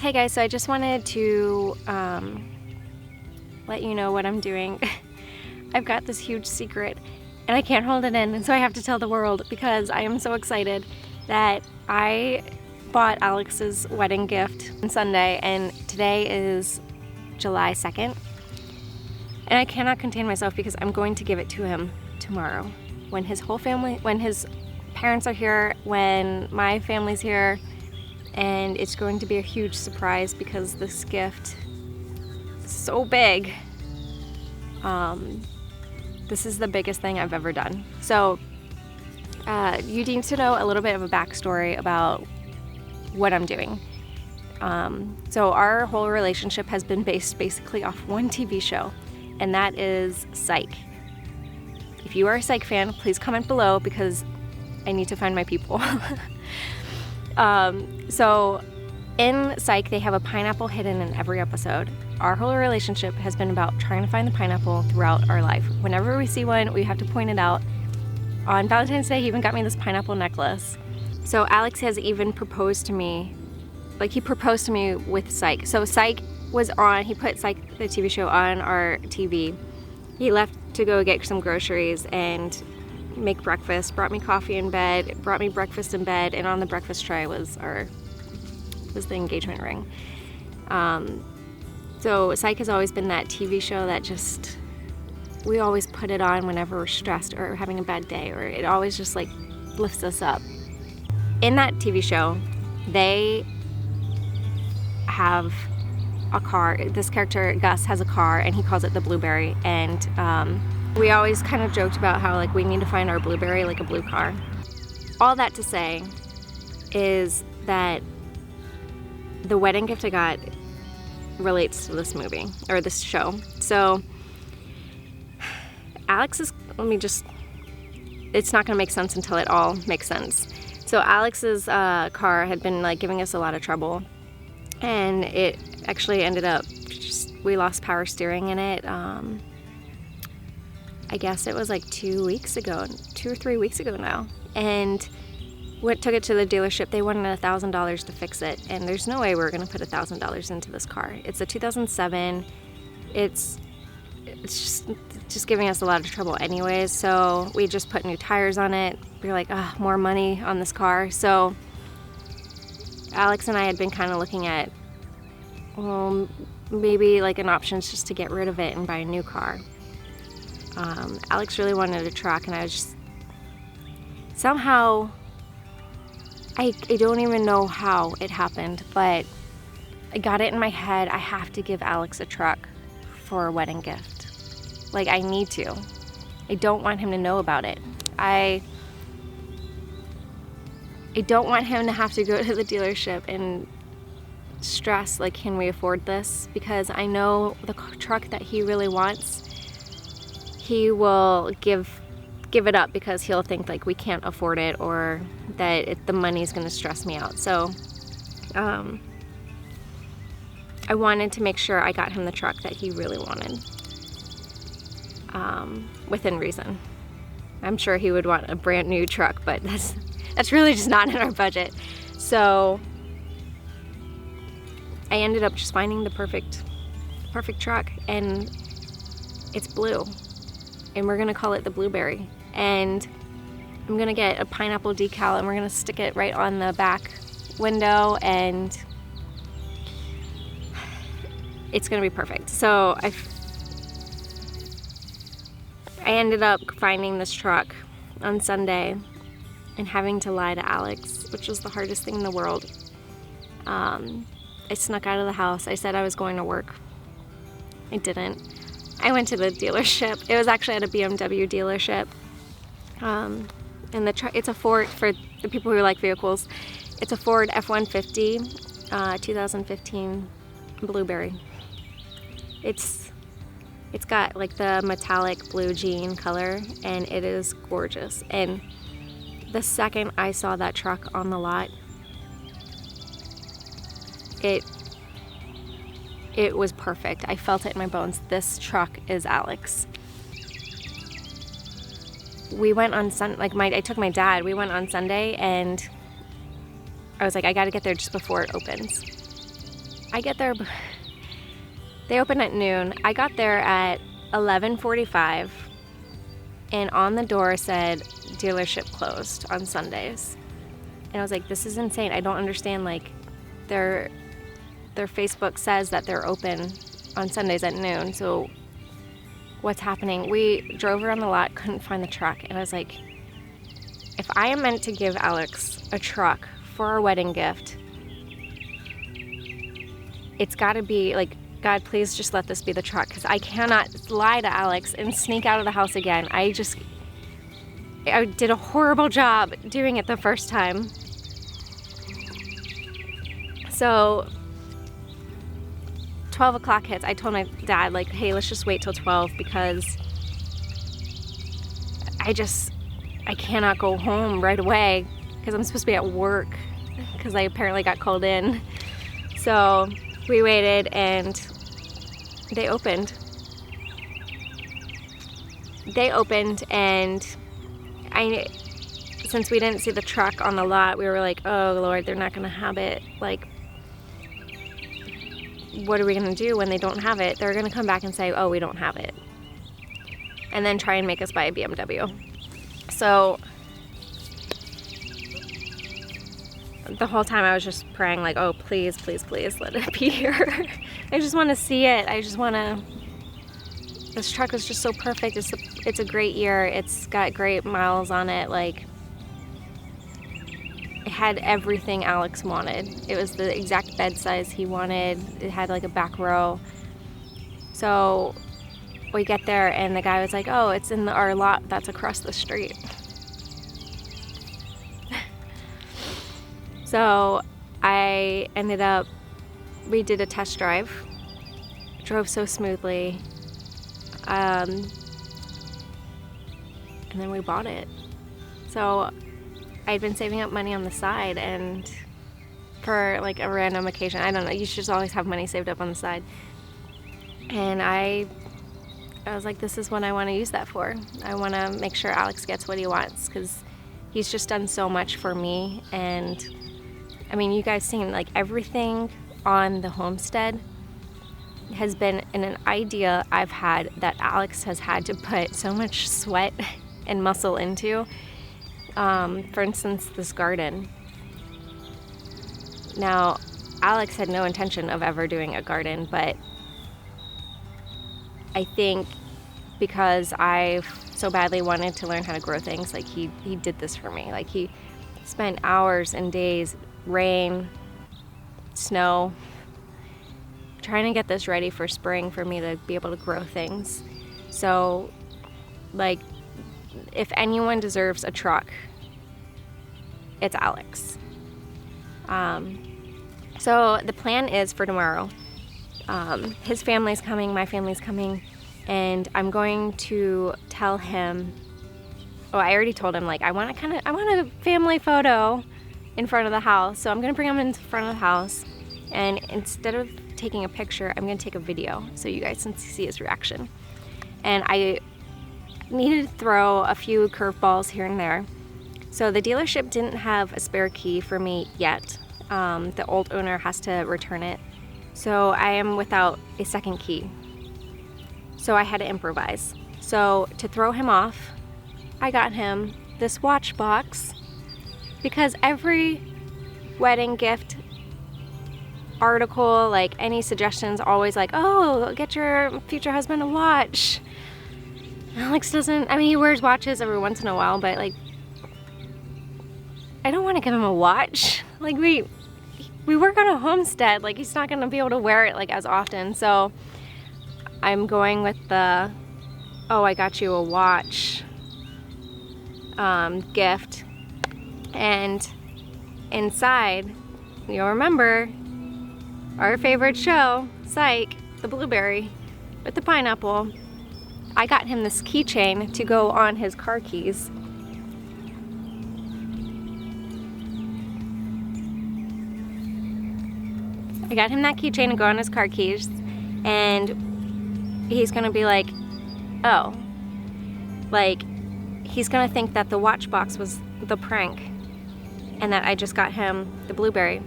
Hey guys, so I just wanted to let you know what I'm doing. I've got this huge secret and I can't hold it in, and so I have to tell the world because I am so excited that I bought Alex's wedding gift on Sunday, and today is July 2nd. And I cannot contain myself because I'm going to give it to him tomorrow when his whole family, when his parents are here, when my family's here, and it's going to be a huge surprise because this gift is so big. This is the biggest thing I've ever done. So you need to know a little bit of a backstory about what I'm doing. So our whole relationship has been based basically off one TV show, and that is Psych. If you are a Psych fan, please comment below because I need to find my people. So in Psych, they have a pineapple hidden in every episode. Our whole relationship has been about trying to find the pineapple throughout our life. Whenever we see one, we have to point it out. On Valentine's Day, he even got me this pineapple necklace. So Alex has even proposed to me, like he proposed to me with Psych. So Psych was on, he put Psych, the TV show, on our TV. He left to go get some groceries and make breakfast, brought me coffee in bed, brought me breakfast in bed, and on the breakfast tray was the engagement ring. So Psych has always been that TV show that just, we always put it on whenever we're stressed or having a bad day, or it always just like lifts us up. In that TV show, they have a car. This character, Gus, has a car and he calls it the Blueberry, and we always kind of joked about how like we need to find our Blueberry, like a blue car. All that to say is that the wedding gift I got relates to this movie, or this show. So Alex's, it's not gonna make sense until it all makes sense. So Alex's car had been like giving us a lot of trouble, and it actually ended up, we lost power steering in it. I guess it was like 2 or 3 weeks ago now. And took it to the dealership. They wanted $1,000 to fix it, and there's no way we're gonna put $1,000 into this car. It's a 2007. It's just giving us a lot of trouble anyways, so we just put new tires on it. We were like, more money on this car. So Alex and I had been kind of looking at, well, maybe like an option is just to get rid of it and buy a new car. Alex really wanted a truck, and I was just, somehow, I don't even know how it happened, but I got it in my head, I have to give Alex a truck for a wedding gift. Like, I need to. I don't want him to know about it. I don't want him to have to go to the dealership and stress, like, can we afford this? Because I know the truck that he really wants, he will give it up because he'll think like we can't afford it, or that the money's gonna stress me out. So I wanted to make sure I got him the truck that he really wanted, within reason. I'm sure he would want a brand new truck, but that's really just not in our budget. So I ended up just finding the perfect truck, and it's blue, and we're gonna call it the Blueberry. And I'm gonna get a pineapple decal, and we're gonna stick it right on the back window, and it's gonna be perfect. So I ended up finding this truck on Sunday and having to lie to Alex, which was the hardest thing in the world. I snuck out of the house. I said I was going to work. I didn't. I went to the dealership. It was actually at a BMW dealership. And the truck, it's a Ford, for the people who like vehicles, it's a Ford F-150, 2015 Blueberry. It's got like the metallic blue jean color, and it is gorgeous. And the second I saw that truck on the lot, it was perfect. I felt it in my bones. This truck is Alex. We went on I took my dad, we went on Sunday, and I was like, I gotta get there just before it opens. I get there, they open at noon. I got there at 11:45, and on the door said dealership closed on Sundays. And I was like, this is insane. I don't understand, like, their Facebook says that they're open on Sundays at noon, so what's happening? We drove around the lot, couldn't find the truck, and I was like, if I am meant to give Alex a truck for our wedding gift, it's got to be, like, God, please just let this be the truck, because I cannot lie to Alex and sneak out of the house again. I did a horrible job doing it the first time. So 12 o'clock hits. I told my dad, like, hey, let's just wait till 12 because I cannot go home right away because I'm supposed to be at work because I apparently got called in. So we waited and they opened. And since we didn't see the truck on the lot, we were like, oh Lord, they're not gonna have it. Like, what are we gonna do when they don't have it? They're gonna come back and say, oh, we don't have it. And then try and make us buy a BMW. So the whole time I was just praying, like, oh, please, please, please let it be here. I just wanna see it. This truck is just so perfect. It's a great year. It's got great miles on it. Like, it had everything Alex wanted. It was the exact bed size he wanted. It had like a back row. So we get there and the guy was like, oh, it's in our lot that's across the street. So we did a test drive. Drove so smoothly. And then we bought it. So I'd been saving up money on the side, and for like a random occasion, I don't know, you should just always have money saved up on the side. And I was like, this is what I want to use that for. I want to make sure Alex gets what he wants because he's just done so much for me. And I mean, you guys seen, like, everything on the Homestead has been an idea I've had that Alex has had to put so much sweat and muscle into. For instance, this garden. Now, Alex had no intention of ever doing a garden, but I think because I so badly wanted to learn how to grow things, like, he did this for me. Like, he spent hours and days, rain, snow, trying to get this ready for spring for me to be able to grow things. So, like, if anyone deserves a truck, it's Alex. So the plan is for tomorrow. His family's coming, my family's coming, and I'm going to tell him, I already told him, like, I want a family photo in front of the house. So I'm gonna bring him in front of the house, and instead of taking a picture, I'm gonna take a video so you guys can see his reaction. And I needed to throw a few curveballs here and there. So the dealership didn't have a spare key for me yet. The old owner has to return it. So I am without a second key. So I had to improvise. So to throw him off, I got him this watch box, because every wedding gift article, like, any suggestions, always like, oh, get your future husband a watch. Alex doesn't, I mean, he wears watches every once in a while, but, like, I don't want to give him a watch. Like, we work on a homestead. Like, he's not going to be able to wear it, like, as often. So I'm going with the, oh, I got you a watch gift. And inside, you'll remember our favorite show, Psych, the blueberry with the pineapple. I got him this keychain to go on his car keys. I got him that keychain to go on his car keys, and he's gonna be like, oh, like, he's gonna think that the watch box was the prank and that I just got him the blueberry.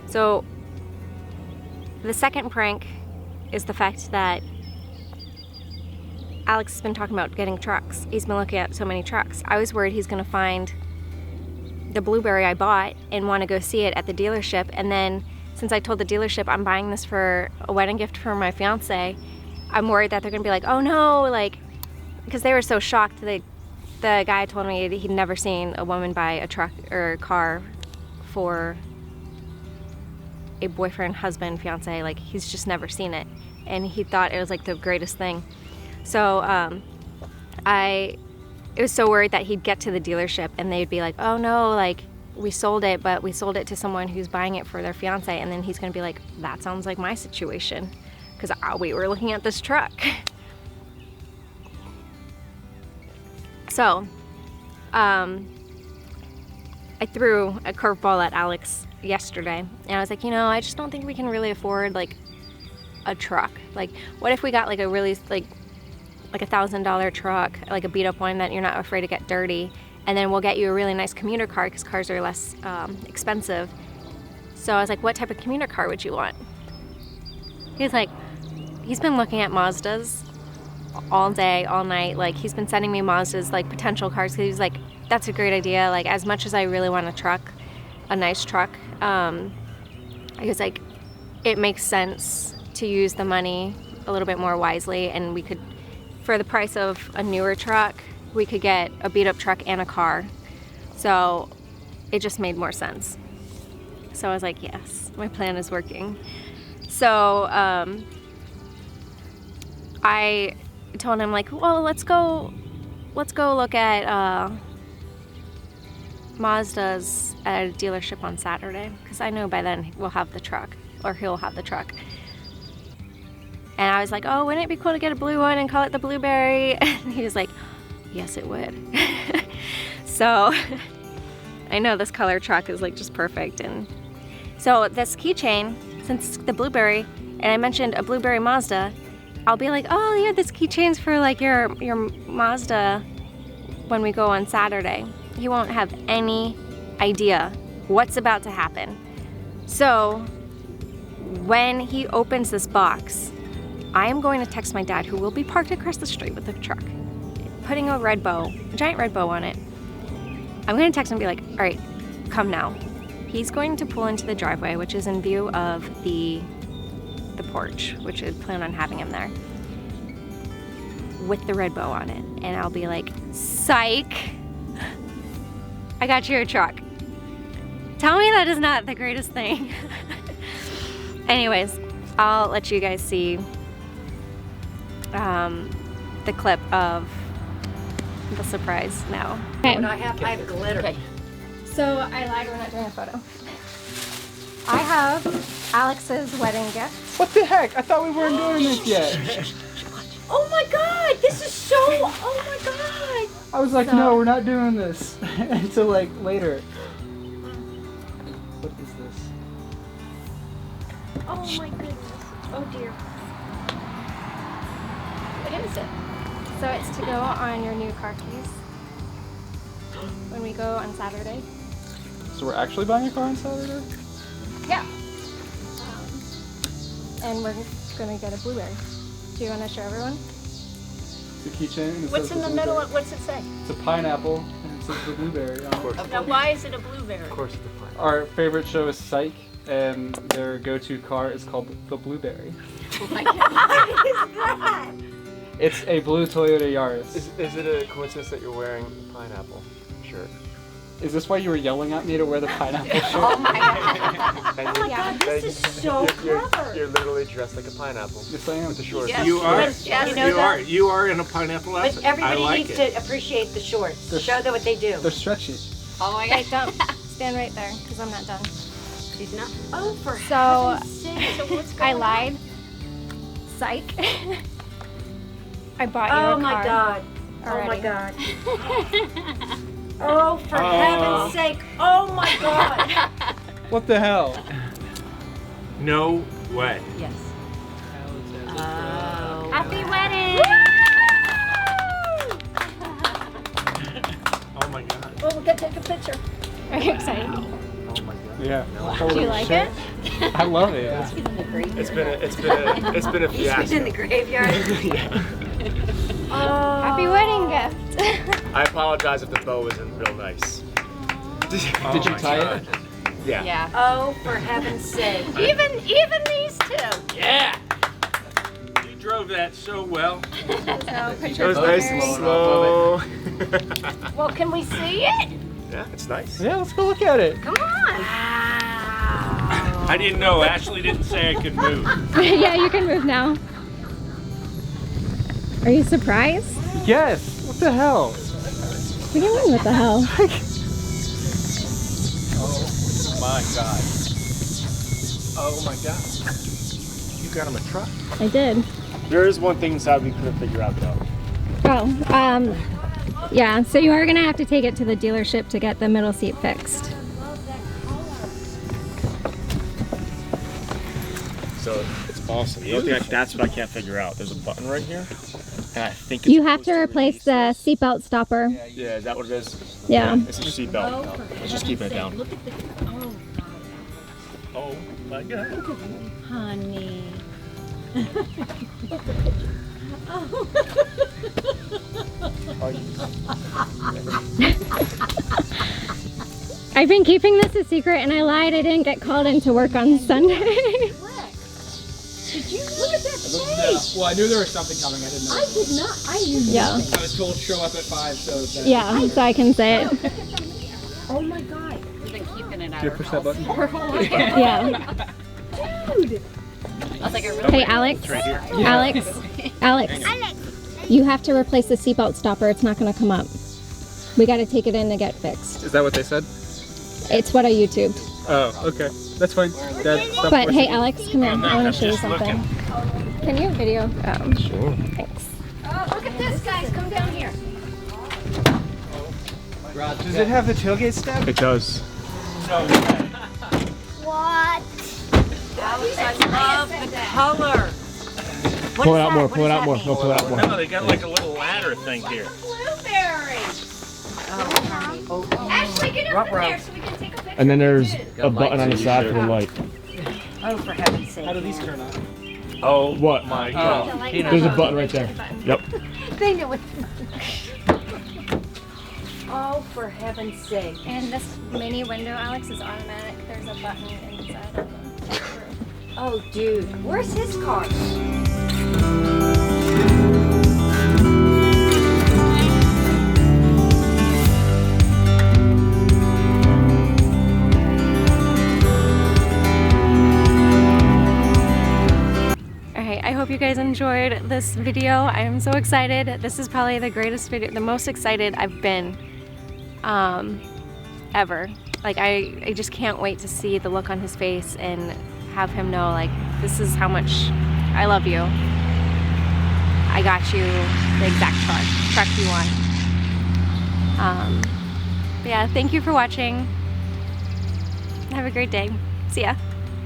So the second prank is the fact that Alex has been talking about getting trucks. He's been looking at so many trucks. I was worried he's gonna find the blueberry I bought and want to go see it at the dealership. And then since I told the dealership I'm buying this for a wedding gift for my fiance, I'm worried that they're gonna be like, oh no, like, because they were so shocked. The guy told me he'd never seen a woman buy a truck or a car for a boyfriend, husband, fiance. Like, he's just never seen it. And he thought it was like the greatest thing. So I was so worried that he'd get to the dealership and they'd be like, oh no, like, we sold it, but we sold it to someone who's buying it for their fiance. And then he's gonna be like, that sounds like my situation, because we were looking at this truck. So I threw a curveball at Alex yesterday, and I was like, you know, I just don't think we can really afford like a truck. Like, what if we got like a really like $1,000 truck, like a beat up one that you're not afraid to get dirty, and then we'll get you a really nice commuter car because cars are less expensive. So I was like, what type of commuter car would you want? He's like, he's been looking at Mazdas all day, all night. Like, he's been sending me Mazdas, like, potential cars, because he's like, that's a great idea. Like, as much as I really want a truck, a nice truck, he was like, it makes sense to use the money a little bit more wisely, and we could, for the price of a newer truck, we could get a beat up truck and a car. So it just made more sense. So I was like, yes, my plan is working. So I told him, like, well, let's go look at Mazdas at a dealership on Saturday, because I know by then we'll have the truck, or he'll have the truck. And I was like, oh, wouldn't it be cool to get a blue one and call it the Blueberry? And he was like, yes, it would. So I know this color truck is like just perfect. And so this keychain, since it's the Blueberry, and I mentioned a Blueberry Mazda, I'll be like, oh yeah, this keychain's for like your Mazda when we go on Saturday. He won't have any idea what's about to happen. So when he opens this box, I am going to text my dad, who will be parked across the street with the truck, putting a red bow, a giant red bow on it. I'm going to text him and be like, all right, come now. He's going to pull into the driveway, which is in view of the porch, which I plan on having him there, with the red bow on it. And I'll be like, psych, I got you a truck. Tell me that is not the greatest thing. Anyways, I'll let you guys see the clip of the surprise now. Okay. And I have glitter. Okay. So I lied, we're not doing a photo. I have Alex's wedding gift. What the heck? I thought we weren't doing this yet. Oh my god, this is so, oh my god. I was like, no, we're not doing this until like later. What is this? Oh my goodness. Oh dear. What is it? So it's to go on your new car keys when we go on Saturday. So we're actually buying a car on Saturday? Yeah. And we're gonna get a Blueberry. Do you want to show everyone? It's a keychain. It What's says in the Blueberry. middle of, what's it say? It's a pineapple, and it says the Blueberry on it. Now why is it a blueberry? Of course, the pineapple. Our favorite show is Psych, and their go-to car is called the Blueberry. Oh my god. What is that? It's a blue Toyota Yaris. Is it a coincidence that you're wearing a pineapple shirt? Is this why you were yelling at me to wear the pineapple shirt? Oh my god. And Oh my god, this is so clever. You're literally dressed like a pineapple. Yes, I am. With the shorts. Yes. You are. Yes, you know that? You are in a pineapple outfit. But everybody I like needs it. to appreciate the shorts. They're- Show them what they do. They're stretchy. Oh my Okay, don't stand right there because I'm not done. She's not. Oh, for So, heaven's sake. So what's I going lied. Psych. I bought you on? a Oh my car god. Oh my already. god. Oh, for heaven's sake. Oh my god. What the hell? No way. Yes. Oh. Happy wedding! Oh my god. Oh, we gotta take a picture. Are you excited? Oh my god. Yeah. Do you like it? I love it. It's been a fiasco. in the graveyard. Oh. Happy wedding gift. I apologize if the bow isn't real nice. Did you tie it? Yeah. Yeah. Oh, for heaven's sake. Even these two. Yeah. You drove that so well. So put It your was nice and slow. Well, can we see it? Yeah, it's nice. Yeah, let's go look at it. Come on. Wow. I didn't know. Ashley didn't say I could move. Yeah, you can move now. Are you surprised? Yes. What the hell? What do you mean, what the hell? My God. Oh my God. You got him a truck? I did. There is one thing inside we couldn't figure out though. Oh, yeah, so you are gonna have to take it to the dealership to get the middle seat fixed. So it's awesome. The only thing that's what I can't figure out. There's a button right here, and I think it's You have to supposed replace the release seatbelt stopper. this. Yeah, is that what it is? Yeah. It's a seatbelt. Let's just keep it down. Look at the. Oh my God. Honey. I've been keeping this a secret and I lied. I didn't get called into work on Sunday. Did you look at that face? Well, I knew there was something coming. I didn't know. I did not. I knew Yeah. nothing. I was told to show up at 5, so that Yeah, so I can say it. Oh my God. We've been keeping it Did you push that button? Yeah. Dude. Hey, Alex. Alex. You have to replace the seatbelt stopper. It's not going to come up. We got to take it in to get fixed. Is that what they said? It's what I YouTubed. Oh, okay. That's fine. But hey, Alex, come here. I want to show you just something. Can you video? Sure. Thanks. Oh, look at this, guys. Come down here. Does it have the tailgate step? It does. What? Alex, I love the color. Pull it out more. Pull it out more. No, pull it out more. No, they got like a little ladder thing here. Blueberry. Ashley, get up in there so we can take a picture. And then there's a button on the side for the light. Oh, for heaven's sake. How do these turn on? Oh What? my God. There's a button right there. Yep. They know it. Oh, for heaven's sake. And this mini window, Alex, is automatic. There's a button inside of it. Oh, dude. Where's his car? I hope you guys enjoyed this video. I am so excited. This is probably the greatest video, the most excited I've been ever. Like I just can't wait to see the look on his face and have him know like this is how much I love you. I got you the exact truck you want. But yeah, thank you for watching. Have a great day. See ya.